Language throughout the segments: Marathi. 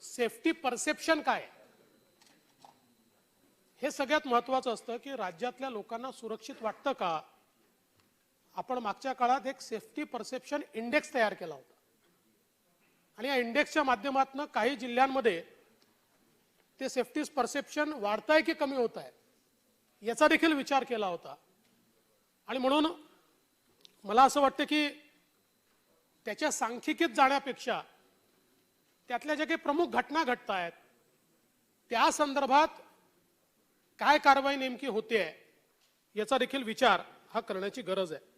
सेफ्टी परसेप्शन काय आहे? हे सगळ्यात महत्त्वाचं असतं की राज्यातल्या लोकांना सुरक्षित वाटतं का? आपण मागच्या काळात एक सेफ्टी परसेप्शन इंडेक्स तयार केला होता आणि या इंडेक्सच्या माध्यमातून काही जिल्ह्यांमध्ये ते सेफ्टी परसेप्शन वाढतंय की कमी होत आहे याचा देखील विचार केला होता। आणि म्हणून मला असं वाटतं की त्याच्या सांख्यिकीत जाण्यापेक्षा त्यातल्या ज्या काही प्रमुख घटना घडत आहेत त्या संदर्भात काय कारवाई नेमकी होते याचा देखील विचार हा करण्याची गरज आहे।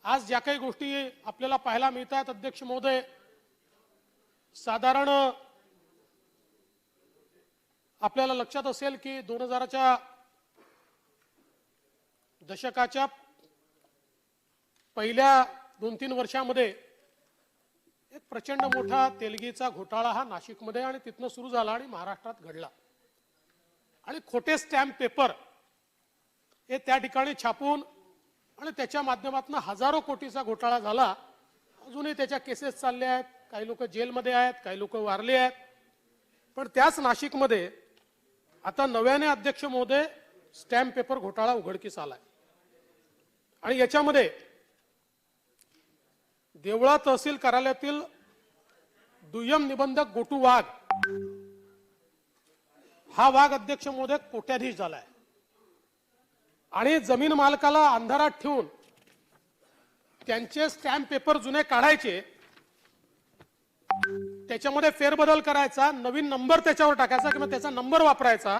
आज ज्या काही गोष्टी आपल्याला पाहायला मिळतात अध्यक्ष महोदय, साधारण आपल्याला लक्षात असेल की 2000च्या दशकाच्या पहिल्या 2-3 वर्षांमध्ये एक प्रचंड मोठा तेलगीचा घोटाळा हा नाशिकमध्ये आणि तिथनं सुरू झाला आणि महाराष्ट्रात घडला आणि खोटे स्टॅम्प पेपर हे त्या ठिकाणी छापून आणि त्याच्या माध्यमातून हजारो कोटीचा घोटाळा झाला। अजूनही त्याच्या केसेस चालल्या आहेत, काही लोक जेलमध्ये आहेत, काही लोक वारले आहेत। पण त्याच नाशिकमध्ये आता नव्याने अध्यक्ष महोदय स्टॅम्प पेपर घोटाळा उघडकीस आलाय आणि याच्यामध्ये देवळा तहसील कार्यालयातील दुय्यम निबंधक गोटू वाघ हा वाघ अध्यक्ष महोदय कोट्याधीश झालाय आणि जमीन मालकाला अंधारात ठेवून त्यांचे स्टॅम्प पेपर जुने काढायचे, त्याच्यामध्ये फेरबदल करायचा, नवीन नंबर त्याच्यावर टाकायचा किंवा त्याचा नंबर वापरायचा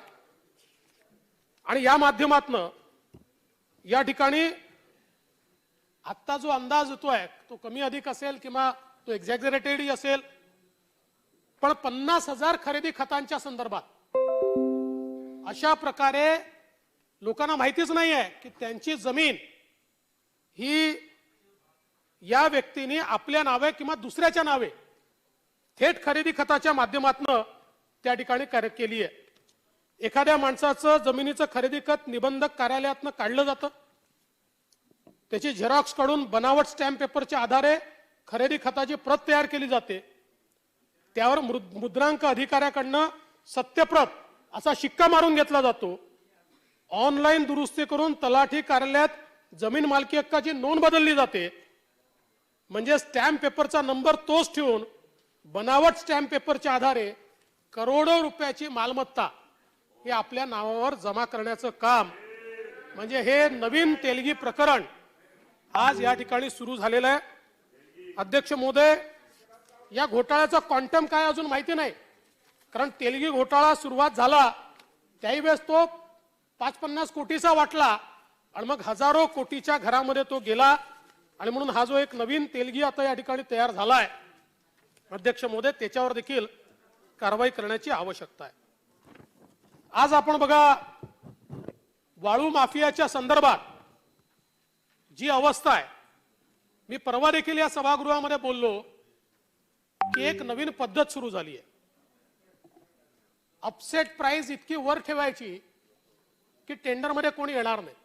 आणि या माध्यमातून या ठिकाणी आता जो अंदाज येतोय तो कमी अधिक असेल किंवा तो एक्झॅगरेटेडही असेल, पण 50,000 खरेदी खतांच्या संदर्भात अशा प्रकारे लोकांना माहितीच नाही आहे की त्यांची जमीन ही या व्यक्तीने आपल्या नावे किंवा दुसऱ्याच्या नावे थेट खरेदी खताच्या माध्यमातून त्या ठिकाणी केली आहे। एखाद्या माणसाचं जमिनीचं खरेदी खत निबंधक कार्यालयातून काढलं जातं, त्याची झेरॉक्स काढून बनावट स्टॅम्प पेपरच्या आधारे खरेदी खताची प्रत तयार केली जाते, त्यावर मुद्रांक अधिकाऱ्याकडनं सत्यप्रत असा शिक्का मारून घेतला जातो, ऑनलाईन दुरुस्ती करून तलाठी कार्यालयात जमीन मालकी हक्काची नोंद बदलली जाते, म्हणजे स्टॅम्प पेपरचा नंबर तोच ठेवून बनावट स्टॅम्प पेपरच्या आधारे करोडो रुपयाची मालमत्ता हे आपल्या नावावर जमा करण्याचं काम, म्हणजे हे नवीन तेलगी प्रकरण आज या ठिकाणी सुरू झालेलं आहे। अध्यक्ष महोदय, या घोटाळ्याचा क्वांटम काय अजून माहिती नाही, कारण तेलगी घोटाळा सुरुवात झाला त्याही वेळेस तो 5-50 कोटीचा वाटला आणि मग हजारो कोटीच्या घरामध्ये तो गेला आणि म्हणून हा जो एक नवीन तेलगी आता या ठिकाणी तयार झालाय अध्यक्ष महोदय, त्याच्यावर देखील कारवाई करण्याची आवश्यकता आहे। आज आपण बघा वाळू माफियाच्या संदर्भात जी अवस्था आहे, मी परवा देखील या सभागृहामध्ये बोललो की एक नवीन पद्धत सुरू झाली आहे, अपसेट प्राइस इतकी वर ठेवायची की टेंडरमध्ये कोणी येणार नाही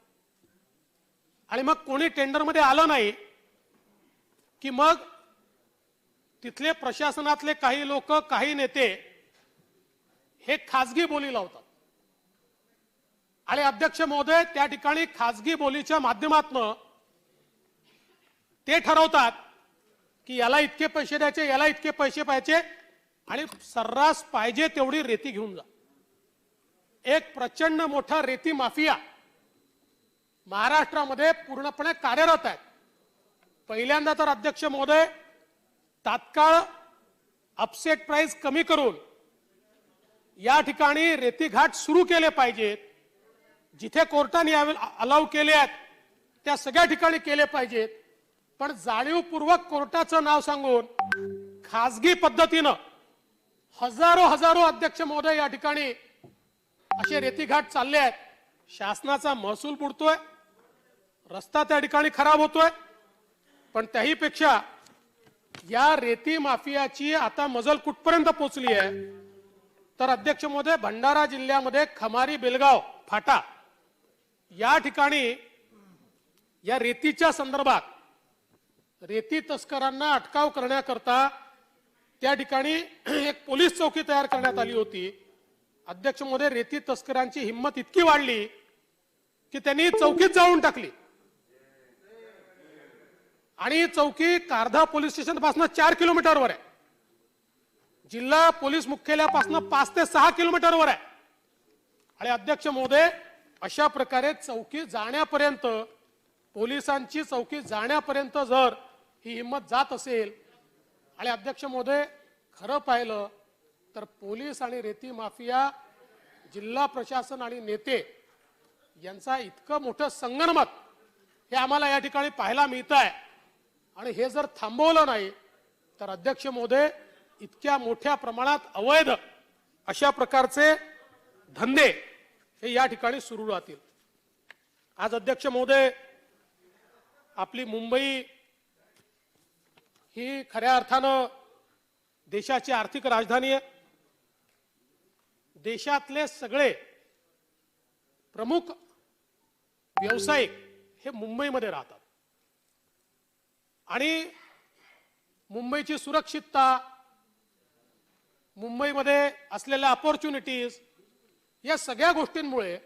आणि मग कोणी टेंडरमध्ये आलं नाही की मग तिथले प्रशासनातले काही लोक, काही नेते हे खासगी बोली लावतात आणि अध्यक्ष महोदय त्या ठिकाणी खासगी बोलीच्या माध्यमातून ते ठरवतात की याला इतके पैसे द्यायचे, याला इतके पैसे पाहिजे आणि सर्रास पाहिजे तेवढी रेती घेऊन जा। एक प्रचंड मोठा रेती माफिया महाराष्ट्रामध्ये पूर्णपणे कार्यरत आहे। पहिल्यांदा तर अध्यक्ष महोदय तात्काळ अपसेट प्राइस कमी करून या ठिकाणी रेती घाट सुरू केले पाहिजेत, जिथे कोर्टाने अलाउ केले आहेत त्या सगळ्या ठिकाणी केले पाहिजेत, पण जाणीवपूर्वक कोर्टाचं नाव सांगून खासगी पद्धतीनं हजारो अध्यक्ष महोदय या ठिकाणी असे रेती घाट चालले आहेत। शासनाचा महसूल बुडतोय, रस्ता त्या ठिकाणी खराब होतोय, पण त्याही पेक्षा या रेती माफियाची आता मजल कुठपर्यंत पोहोचली आहे तर अध्यक्ष महोदय भंडारा जिल्ह्यामध्ये खमारी बेलगाव फाटा या ठिकाणी या रेतीच्या संदर्भात रेती तस्करांना अटकाव करण्याकरता त्या ठिकाणी एक पोलीस चौकी तयार करण्यात आली होती. अध्यक्ष महोदय, रेती तस्करांची हिंमत इतकी वाढली की त्यांनी चौकीत जाळून टाकली आणि चौकी कारधा पोलीस स्टेशन पासून 4 किलोमीटरवर आहे. जिल्हा पोलीस मुख्यालयापासून 5 ते 6 किलोमीटरवर आहे. आणि अध्यक्ष महोदय, अशा प्रकारे चौकी जाण्यापर्यंत, पोलिसांची चौकी जाण्यापर्यंत जर ही हिंमत जात असेल, आणि अध्यक्ष महोदय खरं पाहिलं तर पोलीस आणि रेती माफिया, जिल्हा प्रशासन आणि नेते यांचा इतकं मोठं संगनमत हे आम्हाला या ठिकाणी पाहायला मिळत आहे. आणि हे जर थांबवलं नाही तर अध्यक्ष महोदय, इतक्या मोठ्या प्रमाणात अवैध अशा प्रकारचे धंदे हे या ठिकाणी सुरू राहतील. आज अध्यक्ष महोदय, आपली मुंबई ही खऱ्या अर्थानं देशाची आर्थिक राजधानी आहे. देशातले सगळे प्रमुख व्यावसायिक हे मुंबईमध्ये राहतात आणि मुंबईची सुरक्षितता, मुंबईमध्ये असलेल्या अपॉर्च्युनिटीज, या सगळ्या गोष्टींमुळे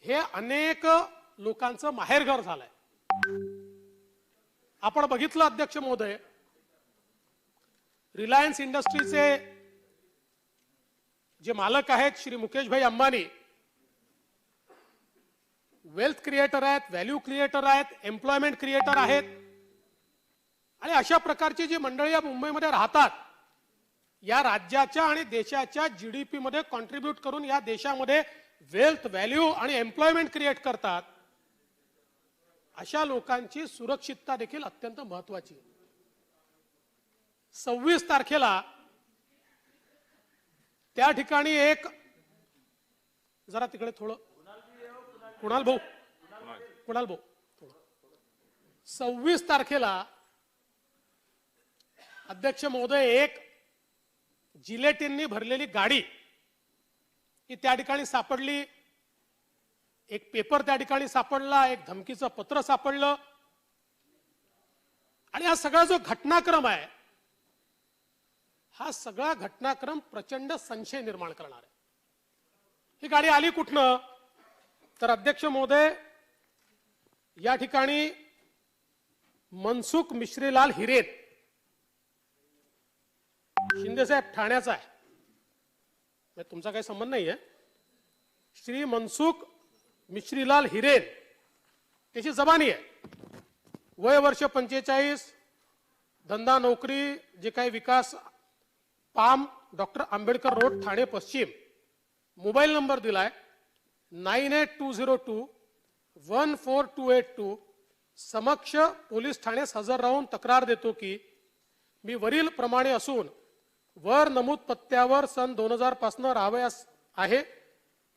हे अनेक लोकांचं माहेरघर झालंय. आपण बघितलं अध्यक्ष महोदय, रिलायन्स इंडस्ट्रीचे जे मालक आहेत श्री मुकेश भाई अंबानी, वेल्थ क्रिएटर आहेत, व्हॅल्यू क्रिएटर आहेत, एम्प्लॉयमेंट क्रिएटर आहेत. आणि अशा प्रकारची जी मंडळी या मुंबईमध्ये राहतात, या राज्याच्या आणि देशाच्या जीडीपी मध्ये कॉन्ट्रीब्यूट करून या देशामध्ये वेल्थ, व्हॅल्यू आणि एम्प्लॉयमेंट क्रिएट करतात, अशा लोकांची सुरक्षितता देखील अत्यंत महत्वाची आहे. 26 तारखेला त्या ठिकाणी एक, जरा तिकडे थोडं कुणाल भाऊ 26 तारखेला अध्यक्ष महोदय, एक जिलेटिननी भरलेली गाडी ही त्या ठिकाणी सापडली. एक पेपर त्या ठिकाणी सापडला, एक धमकीचं पत्र सापडलं. आणि हा सगळा जो घटनाक्रम आहे, हा सगळा घटनाक्रम प्रचंड संशय निर्माण करणार आहे. ही गाडी आली कुठनं? तर अध्यक्ष महोदय, या ठिकाणी मनसुख मिश्रीलाल हिरेन, शिंदेसाहेब ठाण्याचा आहे, तुमचा काही संबंध नाही आहे. श्री मनसुख मिश्रीलाल हिरेन त्याची जबानी आहे. वय वर्ष 45, धंदा नोकरी, जे काही Vikas, Palm, doctor Ambedkar road, Thane पश्चिम. मोबाईल नंबर दिलाय 9820214282. समक्ष पोलीस ठाण्यास हजर राहून तक्रार देतो की मी वरील प्रमाणे असून वर नमूद पत्त्यावर सन 2000 पासून राहावयास आहे.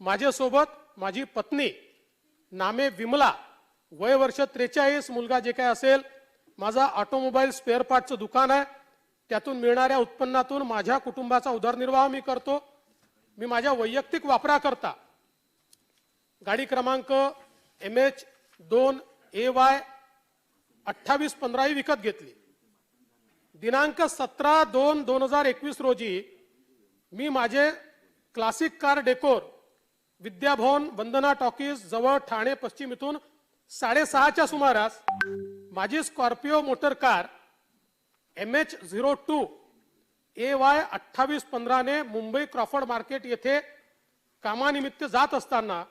माझ्यासोबत माझी पत्नी नामे विमला, वय वर्ष 43, मुलगा जे काय असेल. माझा ऑटोमोबाईल स्पेअर पार्टचं दुकान आहे. त्यातून मिळणाऱ्या उत्पन्नातून माझ्या कुटुंबाचा उदरनिर्वाह मी करतो. मी माझ्या वैयक्तिक वापराकरता गाडी क्रमांक MH2AY 2815 ही विकत घेतली. दिनांक 17/2/2021 रोजी मी माझे क्लासिक कार डेकोर, विद्याभवन, वंदना टॉकीज जवळ ठाणे पश्चिम इथून 6:30च्या सुमारास माझी स्कॉर्पिओ मोटर कार MH02AY 2815 ने मुंबई क्रॉफर्ड मार्केट येथे कामानिमित्त जात असताना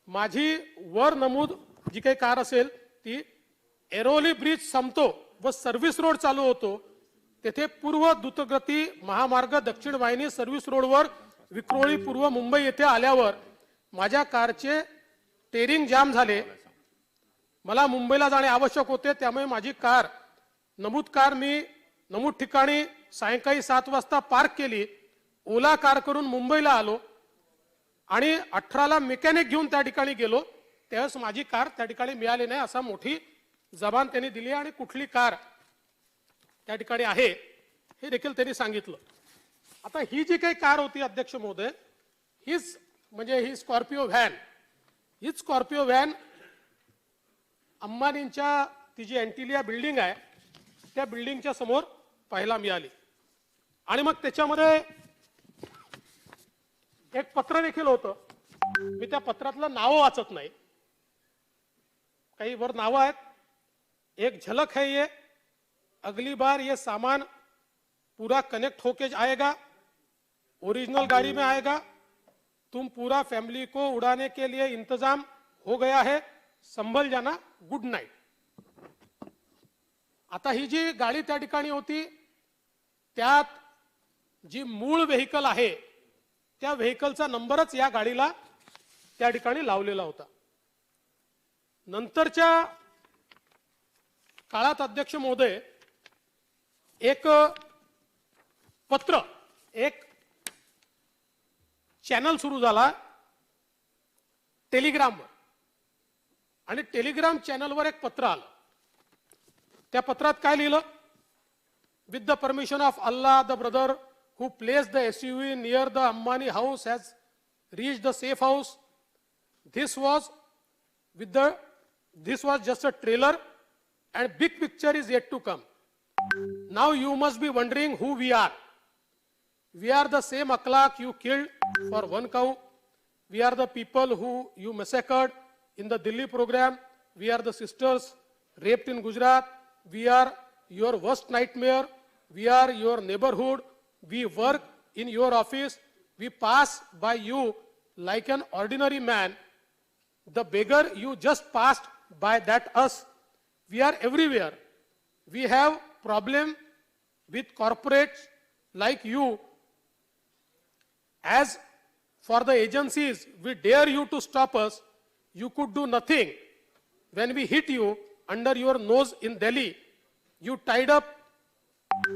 माझी वर नमूद जी काही कार असेल ती एरोली ब्रिज संपतो व सर्व्हिस रोड चालू होतो तेथे पूर्व द्रुतगती महामार्ग दक्षिण वाहिनी सर्व्हिस रोडवर विक्रोळी पूर्व मुंबई येथे आल्यावर माझ्या कारचे टेरिंग जाम झाले. मला मुंबईला जाणे आवश्यक होते, त्यामुळे माझी कार नमूद ठिकाणी सायंकाळी 7 वाजता पार्क केली. ओला कार करून मुंबईला आलो आणि 18ला मेकॅनिक घेऊन त्या ठिकाणी गेलो. त्यावेळेस माझी कार त्या ठिकाणी मिळाली नाही, असा मोठी जबान त्यांनी दिली आणि कुठली कार त्या ठिकाणी आहे हे देखील त्यांनी सांगितलं. आता ही जी काही कार होती अध्यक्ष महोदय, हीच म्हणजे ही स्कॉर्पिओ व्हॅन अंबानींच्या ती जी अँटिलिया बिल्डिंग आहे त्या बिल्डिंगच्या समोर पाहायला मिळाली. आणि मग त्याच्यामध्ये एक पत्र देखील होतं. मी त्या पत्रातलं नाव वाचत नाही, काही वर नावं आहेत. एक झलक है ये, अगली बार ये सामान पूरा कनेक्ट होके आएगा, ओरिजिनल गाड़ी में आएगा, तुम पूरा फैमिली को उड़ाने के लिए इंतजाम हो गया है, संभल जाना, गुड नाइट. आता ही जी गाडी त्या ठिकाणी होती त्यात जी मूळ व्हेकल आहे त्या व्हेकलचा नंबरच या गाडीला त्या ठिकाणी लावलेला होता. नंतरच्या काळात अध्यक्ष महोदय एक पत्र, एक चॅनल सुरू झाला टेलिग्रामवर, आणि टेलिग्राम चॅनलवर एक पत्र आलं. त्या पत्रात काय लिहिलं? With the permission of Allah, the brother who placed the SUV near the Ambani house has reached the safe house. This was just a trailer and big picture is yet to come. Now you must be wondering who we are. We are the same akhlaq you killed for one cow. We are the people who you massacred in the Delhi program. We are the sisters raped in Gujarat. We are your worst nightmare. We are your neighborhood. We work in your office. We pass by you like an ordinary man. The beggar you just passed by, that us. We are everywhere. We have problem with corporates like you. As for the agencies, we dare you to stop us. You could do nothing. When we hit you under your nose in Delhi, you tied up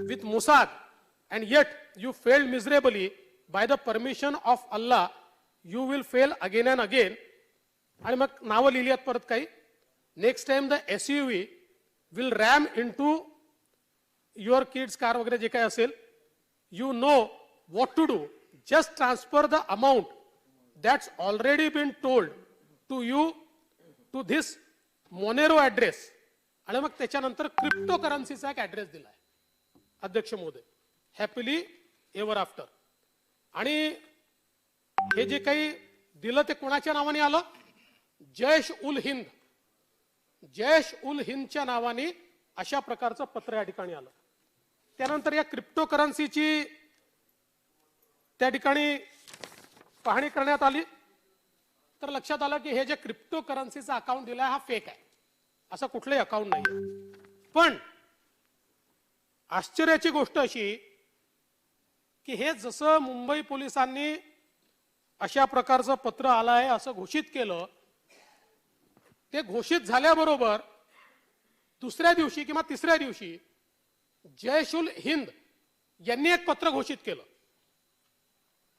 with Mossad, and yet you failed miserably. By the permission of Allah, you will fail again and again. आणि मग नावं लिहिली आहेत परत काही. Next time the SUV will ram into your kids car वगैरे जे काही असेल. You know what to do. Just transfer the amount that's already been told to you to this Monero address. आणि मग त्याच्यानंतर क्रिप्टो करन्सीचा एक ऍड्रेस दिलाय अध्यक्ष महोदय, हॅपीली एव्हर आफ्टर. आणि हे जे काही दिलं ते कोणाच्या नावाने आलं? जैश उल हिंद. जैश उल हिंदच्या नावाने अशा प्रकारचं पत्र या ठिकाणी आलं. त्यानंतर या क्रिप्टो करन्सीची त्या ठिकाणी पाहणी करण्यात आली तर लक्षात आलं की हे जे क्रिप्टो करन्सीचा अकाउंट दिलाय हा फेक आहे, असं कुठलंही अकाउंट नाहीये. पण आश्चर्याची गोष्ट अशी की हे जसं मुंबई पोलिसांनी अशा प्रकारचं पत्र आलंय असं घोषित केलं, ते घोषित झाल्याबरोबर दुसऱ्या दिवशी किंवा तिसऱ्या दिवशी जैश उल हिंद यांनी एक पत्र घोषित केलं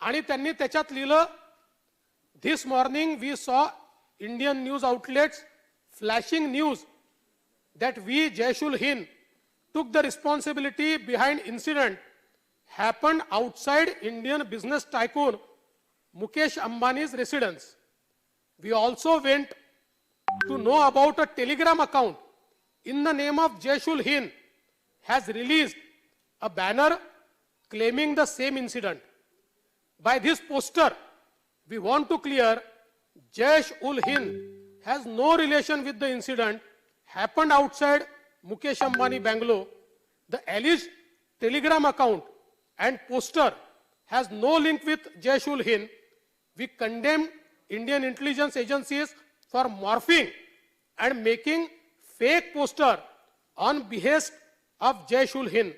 आणि त्यांनी त्याच्यात लिहिलं, धिस मॉर्निंग वी सॉ Indian news outlets flashing news that we, Jaish ul Hind, took the responsibility behind incident happened outside Indian business tycoon Mukesh Ambani's residence. We also went to know about a Telegram account in the name of Jaish ul Hind has released a banner claiming the same incident. By this poster, we want to clear Jaish ul Hind has no relation with the incident happened outside Mukesh Ambani Bangalore. The alleged Telegram account and poster has no link with Jaish ul Hind. We condemn Indian intelligence agencies for morphing and making fake poster on behest of Jaish ul Hind.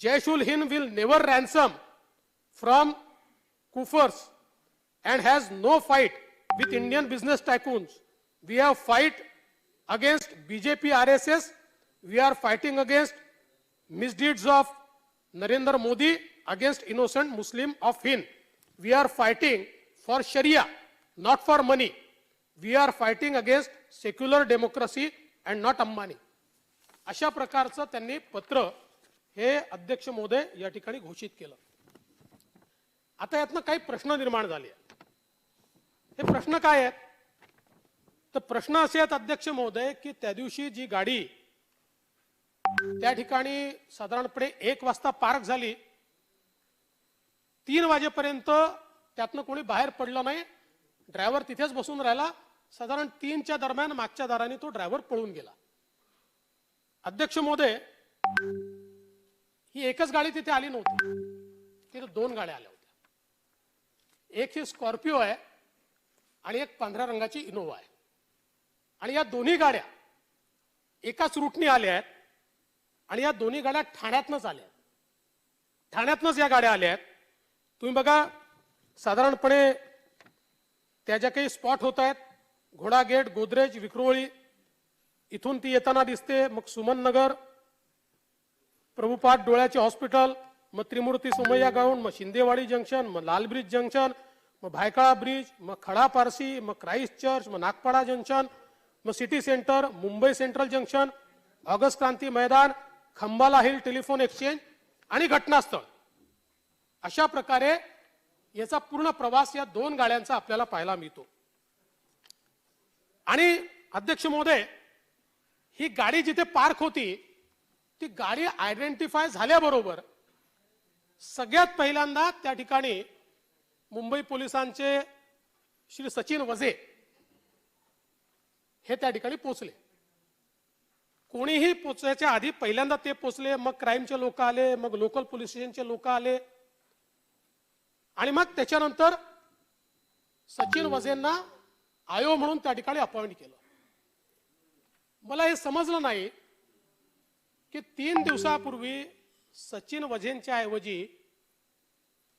Jaish ul Hind will never ransom from kuffars and has no fight with Indian business tycoons. We have fight against BJP RSS. We are fighting against misdeeds of Narendra Modi against innocent Muslim of Hind. We are fighting for Sharia, not for money. We are fighting against secular democracy and not Ambani. अशा प्रकारचं त्यांनी पत्र हे अध्यक्ष महोदय या ठिकाणी घोषित केलं. आता यातनं काही प्रश्न निर्माण झाले. हे प्रश्न काय आहेत? तर प्रश्न असे आहेत अध्यक्ष महोदय की त्या दिवशी जी गाडी त्या ठिकाणी साधारणपणे 1 वाजता पार्क झाली 3 वाजेपर्यंत त्यातनं कोणी बाहेर पडलं नाही, ड्रायव्हर तिथेच बसून राहिला. साधारण 3च्या दरम्यान मागच्या दाराने तो ड्रायव्हर पळून गेला. अध्यक्ष महोदय, ही एकच गाडी तिथे आली नव्हती, तिथे 2 गाड्या आल्या होत्या. एक ही स्कॉर्पिओ आहे आणि एक पांढऱ्या रंगाची इनोवा आहे. आणि या दोन्ही गाड्या एकाच रूटने आल्या आहेत आणि या दोन्ही गाड्या ठाण्यातनंच आल्या आहेत. ठाण्यातनंच या गाड्या आल्या आहेत. तुम्ही बघा, साधारणपणे त्या ज्या काही स्पॉट होत आहेत, घोडा गेट, गोदरेज, विक्रोळी, इथून ती येताना दिसते. मग सुमन नगर, प्रभुपाद डोळ्याचे हॉस्पिटल, मग त्रिमूर्ती सोमय्या ग्राउंड, मग शिंदेवाडी जंक्शन, मग लाल ब्रिज जंक्शन, मग भायखळा ब्रिज, मग खडा पारसी, मग क्राइस्ट चर्च, मग नागपाडा जंक्शन, मग city centre, Mumbai central junction, August Kranti Maidan, Khambala hill telephone exchange आणि घटनास्थळ. अशा प्रकारे याचा पूर्ण प्रवास या 2 गाड्यांचा आपल्याला पाहायला मिळतो. आणि अध्यक्ष महोदय, ही गाडी जिथे पार्क होती ती गाडी आयडेंटिफाय झाल्याबरोबर सगळ्यात पहिल्यांदा त्या ठिकाणी मुंबई पोलिसांचे श्री सचिन वझे हे त्या ठिकाणी पोहोचले. कोणीही पोहोचायच्या आधी पहिल्यांदा ते पोहोचले. मग क्राईमचे लोक आले, मग लोकल पोलीस स्टेशनचे लोक आले आणि मग त्याच्यानंतर सचिन वझेंना आयो म्हणून त्या ठिकाणी अपॉइंट केलं. मला हे समजलं नाही की 3 दिवसापूर्वी सचिन वझेंच्या ऐवजी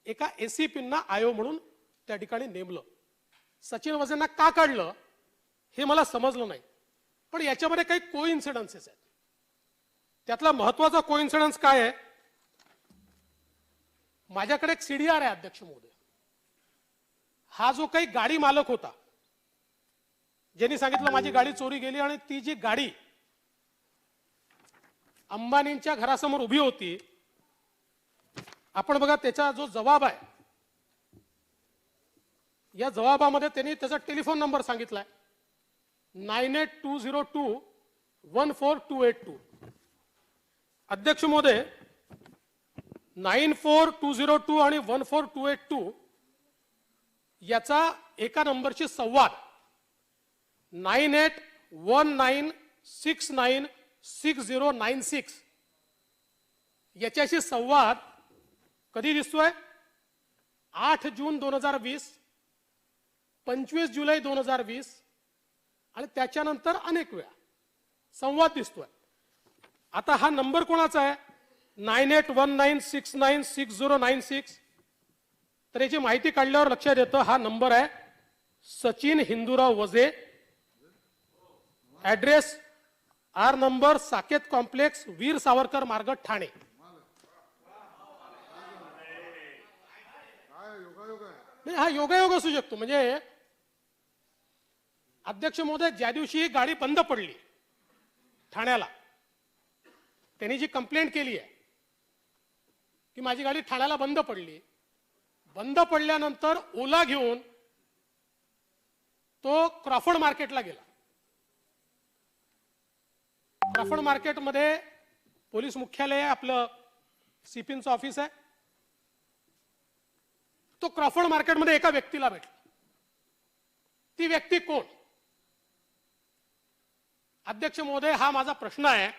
एका एसीपींना आयो म्हणून त्या ठिकाणी नेमलं. सचिन वझेंना का काढलं हे मला समजलं नाही. पण याच्यामध्ये काही कोइन्सिडन्सेस आहेत. त्यातला महत्वाचा कोइन्सिडन्स काय आहे, माझ्याकडे एक सीडीआर आहे अध्यक्ष महोदय. हा जो काही गाडी मालक होता, ज्यांनी सांगितलं माझी गाडी चोरी गेली, आणि ती जी गाडी अंबानींच्या घरासमोर उभी होती, आपण बघा त्याचा जो जबाब आहे, या जबाबामध्ये त्यांनी त्याचा टेलिफोन नंबर सांगितलाय 9820214282. अध्यक्ष महोदय, 94202 आणि 14282 याचा एका नंबरशी संवाद 9819696096 याच्याशी संवाद कधी दिसतोय? 8 जून 2020, 25 जुलै 2020 आणि त्याच्यानंतर अनेक वेळा संवाद दिसतोय. आता हा नंबर कोणाचा आहे? 9819696096. तर याची माहिती काढल्यावर लक्षात येतं हा नंबर आहे Sachin Hindurao Waze, address R number Saket complex, Veer Savarkar Marg, Thane. हा योगायोग असू शकतो. म्हणजे अध्यक्ष महोदय, ज्या दिवशी ही गाडी बंद पडली ठाण्याला, त्यांनी जी कंप्लेंट केली आहे की माझी गाडी ठाण्याला बंद पडली, बंद पडल्यानंतर ओला घेऊन तो क्रॉफर्ड मार्केटला गेला. क्रॉफर्ड मार्केटमध्ये पोलीस मुख्यालय आहे, आपलं सीपींचं ऑफिस आहे. तो क्रॉफर्ड मार्केटमध्ये एका व्यक्तीला भेटला. ती व्यक्ती कोण? अध्यक्ष महोदय, हा माझा प्रश्न आहे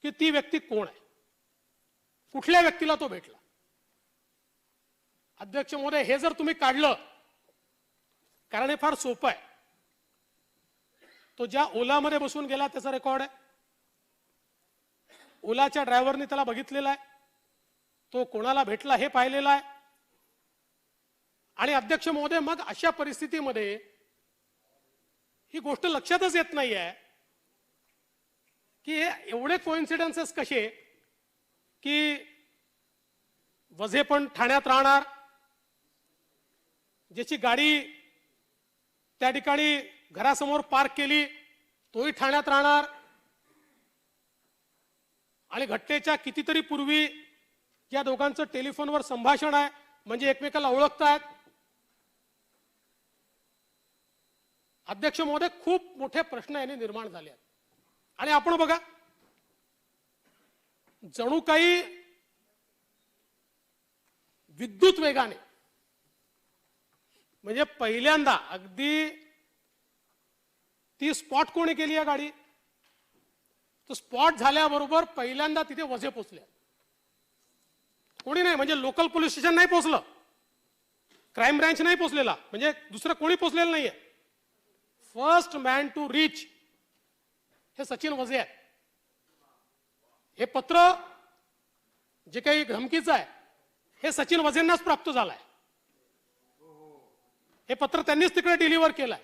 की ती व्यक्ती कोण आहे, कुठल्या व्यक्तीला तो भेटला? अध्यक्ष महोदय, हे जर तुम्ही काढलं, कारण हे फार सोपं आहे. तो ज्या ओलामध्ये बसून गेला त्याचा रेकॉर्ड आहे, ओलाच्या ड्रायव्हरने त्याला बघितलेला आहे, तो कोणाला भेटला हे पाहिलेलं आहे. आणि अध्यक्ष महोदय, मग अशा परिस्थितीमध्ये ही गोष्ट लक्षातच येत नाहीये की एवढे कोइन्सिडन्सेस कसे की वझे पण ठाण्यात राहणार, ज्याची गाडी त्या ठिकाणी घरासमोर पार्क केली तोही ठाण्यात राहणार, आणि घटनेच्या कितीतरी पूर्वी या दोघांचं टेलिफोनवर संभाषण आहे, म्हणजे एकमेकाला ओळखतायत. अध्यक्ष महोदय, खूप मोठे प्रश्न यांनी निर्माण झाले आहेत. आणि आपण बघा, जणू काही विद्युत वेगाने, म्हणजे पहिल्यांदा अगदी ती स्पॉट कोणी केली आहे गाडी, तो स्पॉट झाल्याबरोबर पहिल्यांदा तिथे वझे पोचले. कोणी नाही, म्हणजे लोकल पोलीस स्टेशन नाही पोचलं, क्राईम ब्रँच नाही पोचलेला, म्हणजे दुसरं कोणी पोचलेलं नाहीये. फर्स्ट मॅन टू रीच हे सचिन वझे आहे. हे पत्र जे काही धमकीचं आहे हे सचिन वझेंनाच प्राप्त झालंय. हे पत्र त्यांनीच तिकडे डिलिव्हर केलंय.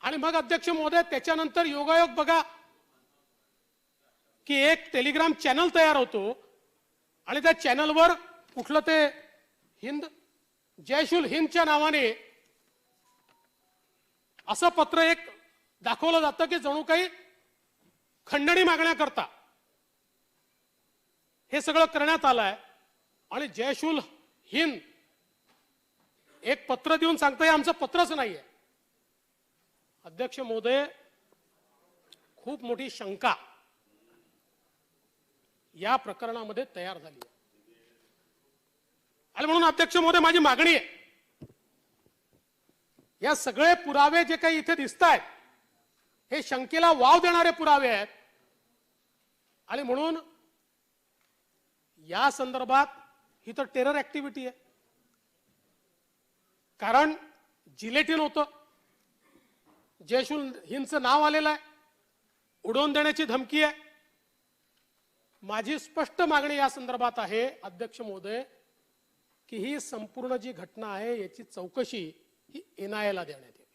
आणि मग अध्यक्ष महोदय त्याच्यानंतर योगायोग बघा की एक टेलिग्राम चॅनल तयार होतो आणि त्या चॅनलवर कुठलं ते हिंद जयशुल हिंदच्या नावाने असं पत्र एक दाखवलं जातं की जणू काही खंडणी मागण्याकरता हे सगळं करण्यात आलंय. आणि जयशुल हिंद एक पत्र देऊन सांगतंय आमचं पत्रच नाहीये. अध्यक्ष महोदय, खूप मोठी शंका या प्रकरणामध्ये तयार झाली आहे. आणि म्हणून अध्यक्ष महोदय माझी मागणी आहे, या सगळे पुरावे जे काही इथे दिसत आहेत हे शंकेला वाव देणारे पुरावे आहेत. आणि म्हणून या संदर्भात ही तर टेरर ऍक्टिव्हिटी आहे. कारण जिलेटिन होतं, जयशुल हिंदचं नाव आलेलं आहे, उडवून देण्याची धमकी आहे. माझी स्पष्ट मागणी या संदर्भात आहे अध्यक्ष महोदय की ही संपूर्ण जी घटना आहे याची चौकशी ही एनआयएला देण्यात यावी.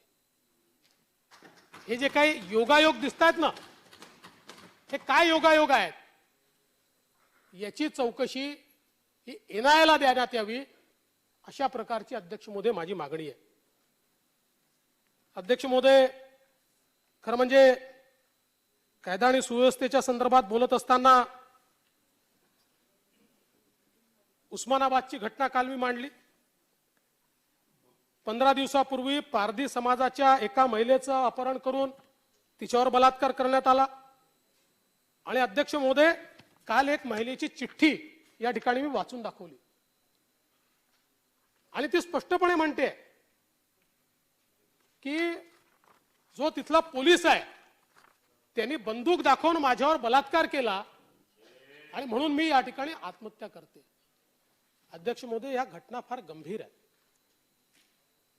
हे जे काही योगायोग दिसतात ना, हे काय योगायोग आहेत याची चौकशी ही एनआयएला देण्यात यावी, अशा प्रकारची अध्यक्ष महोदय माझी मागणी आहे. अध्यक्ष महोदय, खरं म्हणजे कायदा आणि सुव्यवस्थेच्या संदर्भात बोलत असताना उस्मानाबादची घटना काल मी मांडली. 15 दिवसापूर्वी पारधी समाजाच्या एका महिलेचं अपहरण करून तिच्यावर बलात्कार करण्यात आला. आणि अध्यक्ष महोदय, काल एक महिलेची चिठ्ठी या ठिकाणी मी वाचून दाखवली आणि ती स्पष्टपणे म्हणते की जो तिथला पोलीस आहे त्यांनी बंदूक दाखवून माझ्यावर बलात्कार केला आणि म्हणून मी या ठिकाणी आत्महत्या करते. अध्यक्ष महोदय, या घटना फार गंभीर आहे.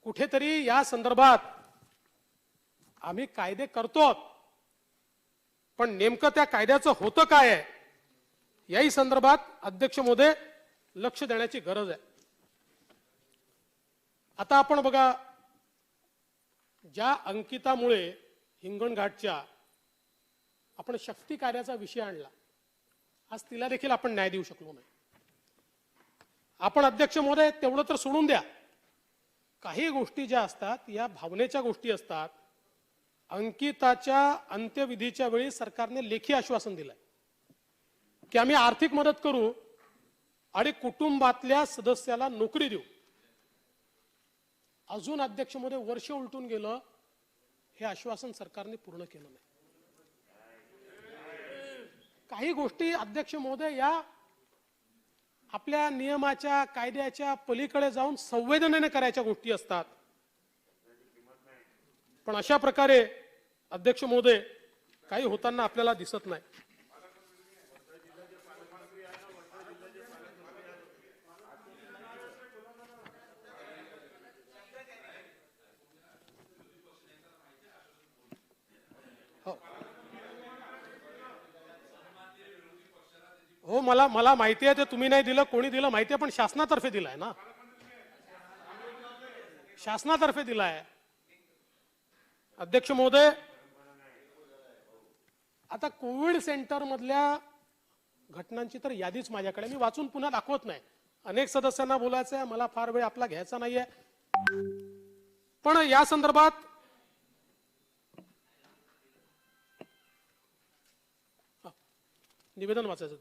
कुठेतरी या संदर्भात आम्ही कायदे करतो, पण नेमकं त्या कायद्याचं होतं काय आहे याही संदर्भात अध्यक्ष महोदय लक्ष देण्याची गरज आहे. आता आपण बघा, ज्या अंकितामुळे हिंगणघाटच्या आपण शक्ती कार्याचा विषय आणला, आज तिला देखील आपण न्याय देऊ शकलो नाही. आपण अध्यक्ष महोदय तेवढं तर सोडून द्या, काही गोष्टी ज्या असतात या भावनेच्या गोष्टी असतात. अंकिताच्या अंत्यविधीच्या वेळी सरकारने लेखी आश्वासन दिलंय की आम्ही आर्थिक मदत करू आणि कुटुंबातल्या सदस्याला नोकरी देऊ. अजून अध्यक्ष महोदय वर्ष उलटून गेलं, हे आश्वासन सरकारने पूर्ण केलं नाही. काही गोष्टी अध्यक्ष महोदय या आपल्या नियमाच्या कायद्याच्या पलीकडे जाऊन संवेदनेने करायच्या गोष्टी असतात. पण अशा प्रकारे अध्यक्ष महोदय काही होताना आपल्याला दिसत नाही. हो, मला माहिती आहे, ते तुम्ही नाही दिलं, कोणी दिलं माहिती आहे, पण शासनातर्फे दिलाय ना, शासनातर्फे दिलाय. अध्यक्ष महोदय, आता कोविड सेंटर मधल्या घटनांची तर यादीच माझ्याकडे, मी वाचून पुन्हा दाखवत नाही. अनेक सदस्यांना बोलायचं आहे, मला फार वेळ आपला घ्यायचा नाहीये. पण या संदर्भात निवेदन वाचायचं.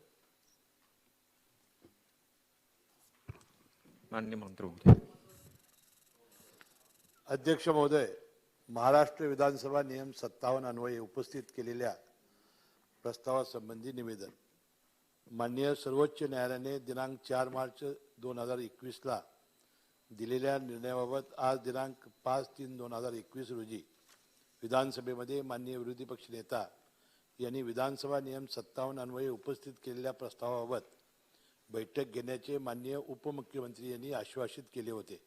माननीय मंत्री अध्यक्ष महोदय, महाराष्ट्र विधानसभा नियम 57 अन्वये उपस्थित केलेल्या प्रस्तावासंबंधी निवेदन. माननीय सर्वोच्च न्यायालयाने दिनांक 4 मार्च 2021ला दिलेल्या निर्णयाबाबत आज दिनांक 5/3/2021 रोजी विधानसभेमध्ये माननीय विरोधी पक्ष नेता यांनी विधानसभा नियम 57 अन्वये उपस्थित केलेल्या प्रस्तावाबाबत बैठक घेण्याचे माननीय उपमुख्यमंत्री यांनी आश्वासित केले होते।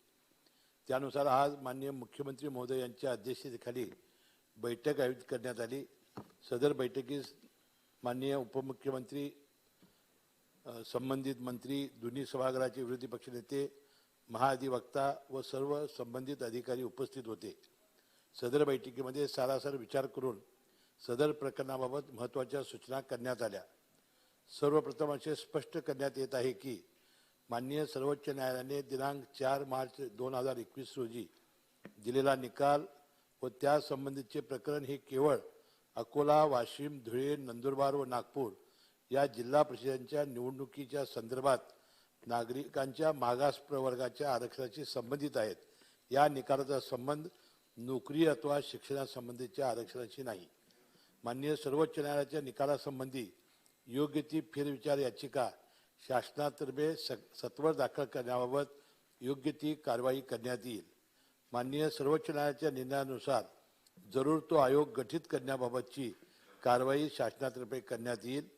त्यानुसार आज माननीय मुख्यमंत्री महोदय यांच्या अध्यक्षतेखाली बैठक आयोजित करण्यात आली। सदर बैठकीस माननीय उपमुख्यमंत्री, संबंधित मंत्री, दोन्ही सभागृहाचे विरोधी पक्षनेते, महाधिवक्ता व सर्व संबंधित अधिकारी उपस्थित होते। सदर बैठकीमध्ये सारासार विचार करून सदर प्रकरणाबाबत महत्त्वाच्या सूचना करण्यात आल्या। सर्वप्रथम असे स्पष्ट करण्यात येत आहे की माननीय सर्वोच्च न्यायालयाने दिनांक 4 मार्च 2021 रोजी दिलेला निकाल व त्या संबंधीचे प्रकरण हे केवळ अकोला, वाशिम, धुळे, नंदुरबार व नागपूर या जिल्हा परिषदांच्या निवडणुकीच्या संदर्भात नागरिकांच्या मागास प्रवर्गाच्या आरक्षणाशी संबंधित आहेत। या निकालाचा संबंध नोकरी अथवा शिक्षणासंबंधीच्या आरक्षणाशी नाही। माननीय सर्वोच्च न्यायालयाच्या निकालासंबंधी योग्य ती फेरविचार याचिका शासनातर्फे सत्वर दाखल करण्याबाबत योग्य ती कारवाई करण्यात येईल। माननीय सर्वोच्च न्यायालयाच्या निर्णयानुसार जरूर तो आयोग गठीत करण्याबाबतची कारवाई शासनातर्फे करण्यात येईल।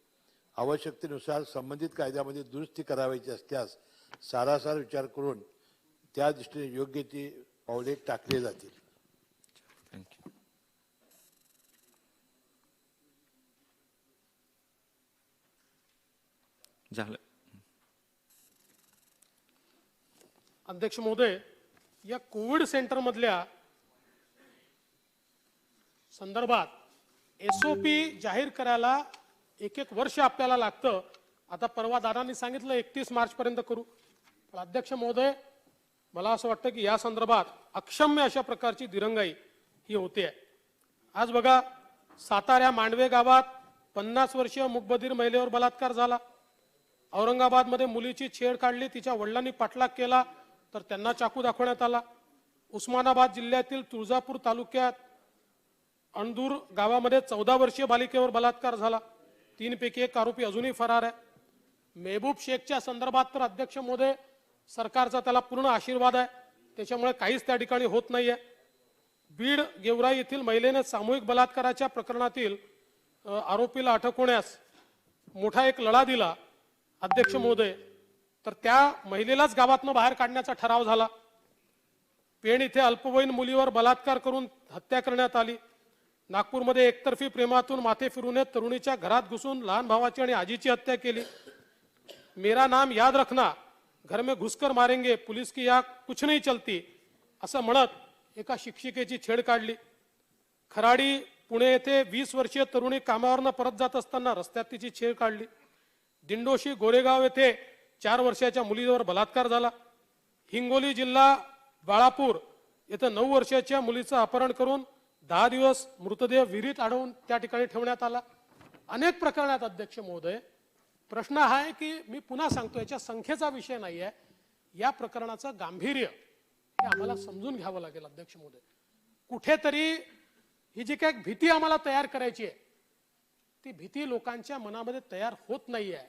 आवश्यकतेनुसार संबंधित कायद्यामध्ये दुरुस्ती करावयाची असल्यास सारासार विचार करून त्या दृष्टीने योग्य ती पावले टाकली जातील। थँक्यू। झालं। अध्यक्ष महोदय, या कोविड सेंटर मधल्या संदर्भात SOP जाहीर करायला एक वर्ष आपल्याला लागतं। आता परवा दादांनी सांगितलं 31 मार्च पर्यंत करू, पण अध्यक्ष महोदय मला असं वाटतं की या संदर्भात अक्षम्य अशा प्रकारची दिरंगाई ही होते। आज बघा, सातारा मांडवे गावात 50 वर्षीय मूकबधीर महिलेवर बलात्कार झाला। औरंगाबादमध्ये मुलीची छेड काढली, तिच्या वडिलांनी पाठलाग केला तर त्यांना चाकू दाखवण्यात आला। उस्मानाबाद जिल्ह्यातील तुळजापूर तालुक्यात अणदूर गावामध्ये 14 वर्षीय बालिकेवर बलात्कार झाला। 3 पैकी 1 आरोपी अजूनही फरार आहे। मेहबूब शेखच्या संदर्भात तर अध्यक्ष महोदय सरकारचा त्याला पूर्ण आशीर्वाद आहे, त्याच्यामुळे काहीच त्या ठिकाणी होत नाहीये। बीड गेवराई येथील महिलेने सामूहिक बलात्काराच्या प्रकरणातील आरोपीला अटक होण्यास मोठा एक लढा दिला अध्यक्ष महोदय, तर त्या महिलेलाच गावातून बाहेर काढण्याचा ठराव झाला। पेण इथे अल्पवयीन मुलीवर बलात्कार करून हत्या करण्यात आली। नागपूरमध्ये एकतर्फी प्रेमातून माथे फिरून तरुणीच्या घरात घुसून लहान भावाची आणि आजीची हत्या केली। मेरा नाम याद रखना, घर में घुसकर मारेंगे, पुलिस की या कुछ नहीं चलती असं म्हणत एका शिक्षिकेची छेड काढली। खराडी पुणे येथे 20 वर्षीय तरुणी कामावरनं परत जात असताना रस्त्यात तिची छेड काढली। दिंडोशी गोरेगाव येथे 4 वर्षाच्या मुलीवर बलात्कार झाला। हिंगोली जिल्हा बाळापूर येथे 9 वर्षाच्या मुलीचं अपहरण करून 10 दिवस मृतदेह विहिरीत अडवून त्या ठिकाणी ठेवण्यात आला। अनेक प्रकरणात अध्यक्ष महोदय प्रश्न हा आहे की मी पुन्हा सांगतो, याच्या संख्येचा विषय नाही आहे, या प्रकरणाचं गांभीर्य हे आम्हाला समजून घ्यावं लागेल अध्यक्ष महोदय। कुठेतरी ही जी काही भीती आम्हाला तयार करायची आहे ती भीती लोकांच्या मनामध्ये तयार होत नाही आहे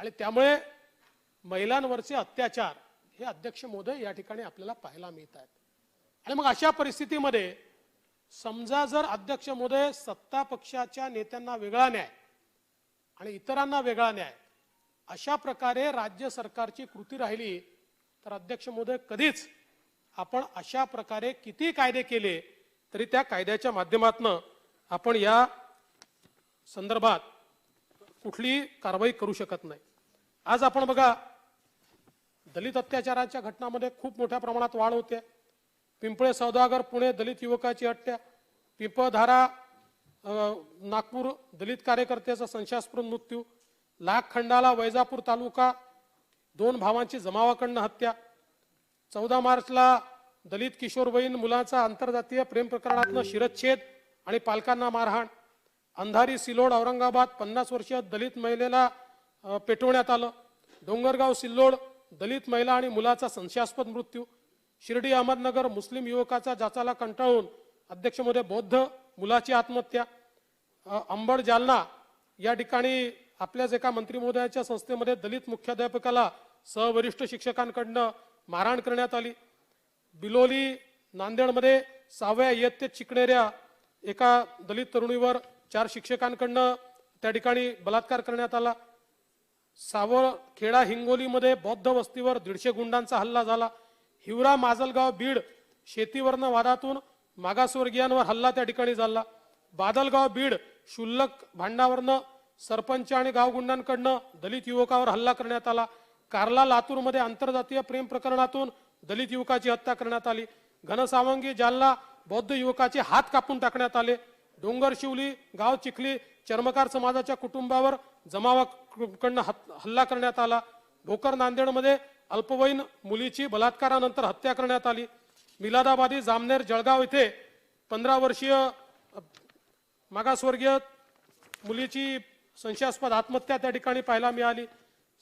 आणि त्यामुळे महिलांवरचे अत्याचार हे अध्यक्ष महोदय या ठिकाणी आपल्याला पाहायला मिळत आहेत। आणि मग अशा परिस्थितीमध्ये समजा जर अध्यक्ष महोदय सत्ता पक्षाच्या नेत्यांना वेगळा न्याय आणि इतरांना वेगळा न्याय अशा प्रकारे राज्य सरकारची कृती राहिली तर अध्यक्ष महोदय कधीच आपण अशा प्रकारे किती कायदे केले तरी त्या कायद्याच्या माध्यमातून आपण या संदर्भात कुठली कारवाई करू शकत नाही। आज आपण बघा, दलित अत्याचाराच्या घटनांमध्ये खूप मोठ्या प्रमाणात वाढ होते। पिंपळे सौदागर पुणे दलित युवकाची हत्या, पिंपळधारा नागपूर दलित कार्यकर्त्याचा संशयास्पद मृत्यू, लाखखंडाला वैजापूर तालुका 2 भावांची जमावाकडनं हत्या, 14 मार्चला दलित किशोरवयीन मुलाचा आंतरजातीय प्रेम प्रकरणातनं शिरच्छेद आणि पालकांना मारहाण, अंधारी सिल्लोड औरंगाबाद 50 वर्षीय दलित महिलेला पेटवण्यात आलं, डोंगरगाव सिल्लोड दलित महिला आणि मुलाचा संशयास्पद मृत्यू, शिर्डी अहमदनगर मुस्लिम युवकाचा जाचाला कंटाळून अध्यक्ष महोदय बौद्ध मुलाची आत्महत्या, अंबड जालना या ठिकाणी आपल्याच एका मंत्री महोदयाच्या संस्थेमध्ये दलित मुख्याध्यापकाला सहवरिष्ठ शिक्षकांकडनं मारहाण करण्यात आली. बिलोली नांदेडमध्ये 6व्या इयत्तेत शिकणाऱ्या एका दलित तरुणीवर 4 शिक्षकांकडनं त्या ठिकाणी बलात्कार करण्यात आला. सावरखेडा हिंगोलीमध्ये बौद्ध वस्तीवर 150 गुंडांचा हल्ला झाला. हिवरा माजलगाव बीड शेतीवरनं वादातून मागासवर्गीयांवर हल्ला त्या ठिकाणी झाला. बादलगाव बीड क्षुल्लक भांडावरनं सरपंच आणि गावगुंडांकडनं दलित युवकावर हल्ला करण्यात आला. कार्ला लातूरमध्ये आंतरजातीय प्रेम प्रकरणातून दलित युवकाची हत्या करण्यात आली. घनसावंगी जालना बौद्ध युवकाचे हात कापून टाकण्यात आले. डोंगरशिवली गाव चिखली चर्मकार समाजाच्या कुटुंबावर जमावाकडनं हल्ला करण्यात आला. भोकर नांदेडमध्ये अल्पवयीन मुलीची बलात्कारानंतर हत्या करण्यात आली. मिलादाबादी जामनेर जळगाव येथे 15 वर्षीय मागासवर्गीय मुलीची संशयास्पद आत्महत्या त्या ठिकाणी पाहायला मिळाली.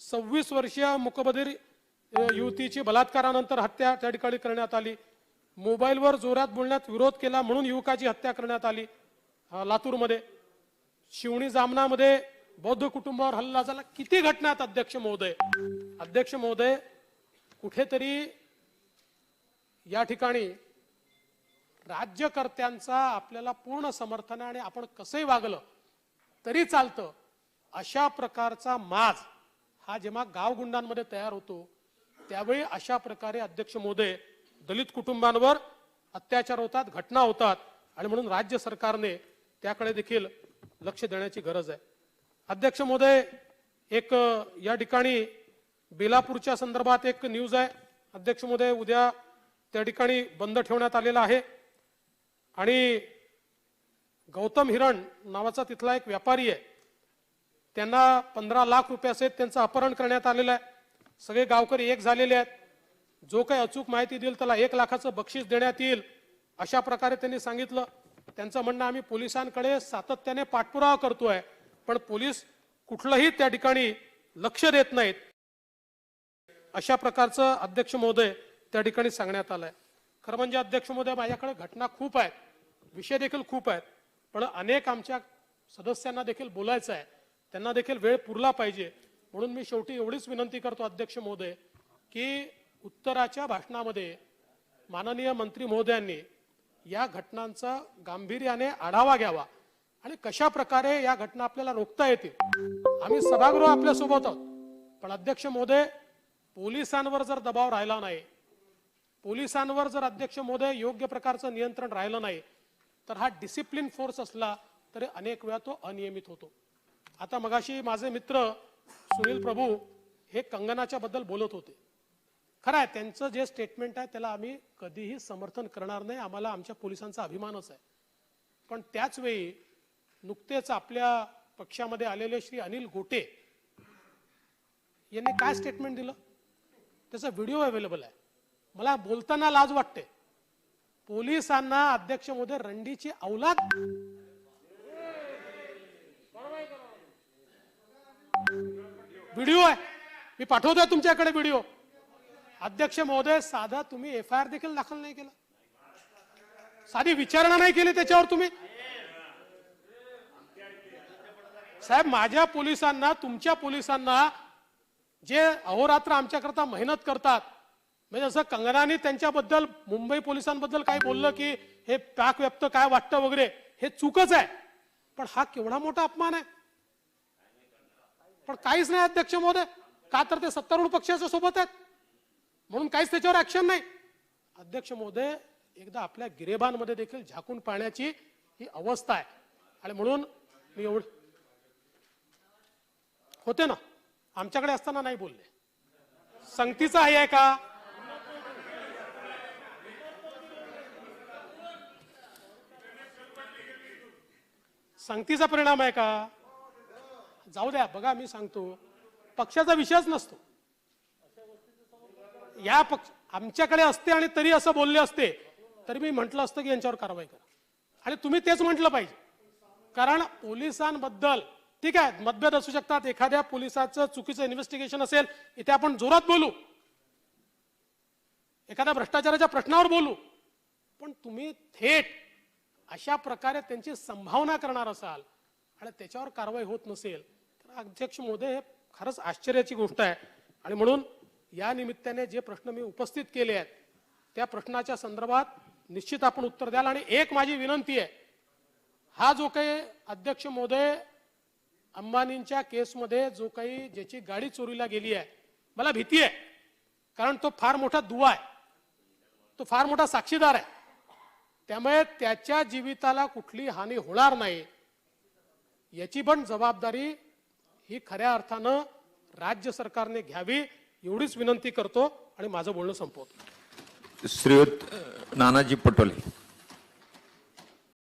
26 वर्षीय मुकबधीर युवतीची बलात्कारानंतर हत्या त्या ठिकाणी करण्यात आली. मोबाईलवर जोरात बोलण्यात विरोध केला म्हणून युवकाची हत्या करण्यात आली लातूरमध्ये. शिवणी जामनामध्ये बौद्ध कुटुंबावर हल्ला झाला. किती घटना आहेत अध्यक्ष महोदय. अध्यक्ष महोदय, कुठेतरी या ठिकाणी राज्यकर्त्यांचा आपल्याला पूर्ण समर्थन आहे आणि आपण कसंही वागलं तरी चालतं अशा प्रकारचा माज हा जेव्हा गावगुंडांमध्ये तयार होतो त्यावेळी अशा प्रकारे अध्यक्ष महोदय दलित कुटुंबांवर अत्याचार होतात, घटना होतात आणि म्हणून राज्य सरकारने त्याकडे देखील लक्ष देण्याची गरज आहे. अध्यक्ष महोदय, एक या ठिकाणी बेलापूरच्या संदर्भात एक न्यूज आहे. अध्यक्ष महोदय, उद्या त्या ठिकाणी बंद ठेवण्यात आलेला आहे आणि गौतम हिरण नावाचा तिथला एक व्यापारी आहे, त्यांना 15 लाख रुपयासहित त्यांचं अपहरण करण्यात आलेलं आहे. सगळे गावकरी एक झालेले आहेत. जो काही अचूक माहिती देईल त्याला 1 लाखाचं बक्षीस देण्यात येईल अशा प्रकारे त्यांनी सांगितलं. त्यांचं म्हणणं आम्ही पोलिसांकडे सातत्याने पाठपुरावा करतोय पण पोलीस कुठलंही त्या ठिकाणी लक्ष देत नाहीत अशा प्रकारचं अध्यक्ष महोदय त्या ठिकाणी सांगण्यात आलंय. खरं म्हणजे अध्यक्ष महोदय, माझ्याकडे घटना खूप आहेत, विषय देखील खूप आहेत, पण अनेक आमच्या सदस्यांना देखील बोलायचं आहे, त्यांना देखील वेळ पुरला पाहिजे. म्हणून मी शेवटी एवढीच विनंती करतो अध्यक्ष महोदय की उत्तराच्या भाषणामध्ये माननीय मंत्री महोदयांनी या घटनांचा गांभीर्याने आढावा घ्यावा आणि कशा प्रकारे या घटना आपल्याला रोखता येतील. आम्ही सभागृह आपल्या सोबत आहोत, पण अध्यक्ष महोदय, पोलिसांवर जर दबाव राहिला नाही, पोलिसांवर जर अध्यक्ष महोदय योग्य प्रकारचं नियंत्रण राहिलं नाही तर हा डिसिप्लिन फोर्स असला तरी अनेक वेळा तो अनियमित होतो. आता मगाशी माझे मित्र सुनील प्रभू हे कंगनाच्या बद्दल बोलत होते. खरं आहे, त्यांचं जे स्टेटमेंट आहे त्याला आम्ही कधीही समर्थन करणार नाही, आम्हाला आमच्या पोलिसांचा अभिमानच आहे. पण त्याच वेळी नुकतेच आपल्या पक्षामध्ये आलेले श्री अनिल गोटे यांनी काय स्टेटमेंट दिलं त्याचा व्हिडिओ अवेलेबल आहे. मला बोलताना लाज वाटते. पोलिसांना अध्यक्ष महोदय रंडीची औलाद, व्हिडिओ आहे, मी पाठवतोय तुमच्याकडे व्हिडिओ. अध्यक्ष महोदय, साधा तुम्ही FIR देखील दाखल नाही केला, साधी विचारणा नाही केली त्याच्यावर तुम्ही. साहेब, माझ्या पोलिसांना, तुमच्या पोलिसांना जे अहोरात्र आमच्याकरता मेहनत करतात, म्हणजे जसं कंगनाने त्यांच्याबद्दल मुंबई पोलिसांबद्दल काय बोललं की हे पॅक व्यक्त काय वाटतं वगैरे, हे चूकच आहे. पण हा केवढा मोठा अपमान आहे. पण काहीच नाही अध्यक्ष महोदय, का तर ते सत्तारूढ पक्षाच्या सोबत आहेत म्हणून काहीच त्याच्यावर ऍक्शन नाही. अध्यक्ष महोदय, एकदा आपल्या गिरेबांमध्ये देखील झाकून पाहण्याची ही अवस्था आहे आणि म्हणून मी एवढं होते ना, आमच्याकडे असताना नाही बोलले. संगतीचा आहे का? संगतीचा परिणाम आहे का? जाऊ द्या, बघा मी सांगतो, पक्षाचा विषयच नसतो. या पक्ष आमच्याकडे असते आणि तरी असं बोलले असते तरी मी म्हटलं असतं की यांच्यावर कारवाई करा आणि तुम्ही तेच म्हटलं पाहिजे. कारण पोलिसांबद्दल ठीक आहे, मतभेद असू शकतात, एखाद्या पोलिसाचं चुकीचं इन्व्हेस्टिगेशन असेल, इथे आपण जोरात बोलू, एखाद्या भ्रष्टाचाराच्या प्रश्नावर बोलू, पण तुम्ही थेट अशा प्रकारे त्यांची संभावना करणार असाल आणि त्याच्यावर कारवाई होत नसेल तर अध्यक्ष महोदय, हे खरंच आश्चर्याची गोष्ट आहे आणि म्हणून या निमित्ताने जे प्रश्न मी उपस्थित केले आहेत त्या प्रश्नाच्या संदर्भात निश्चित आपण उत्तर द्याल. आणि एक माझी विनंती आहे, हा जो काही अध्यक्ष महोदय अंबानींच्या केसमध्ये जो काही ज्याची गाडी चोरीला गेली आहे, मला भीती आहे, कारण तो फार मोठा दुवा आहे, तो फार मोठा साक्षीदार आहे. त्यामुळे त्याच्या जीविताला कुठली हानी होणार नाही याची पण जबाबदारी ही खऱ्या अर्थानं राज्य सरकारने घ्यावी, एवढीच विनंती करतो आणि माझं बोलणं संपवतो. श्रीयुत नानाजी पटोले.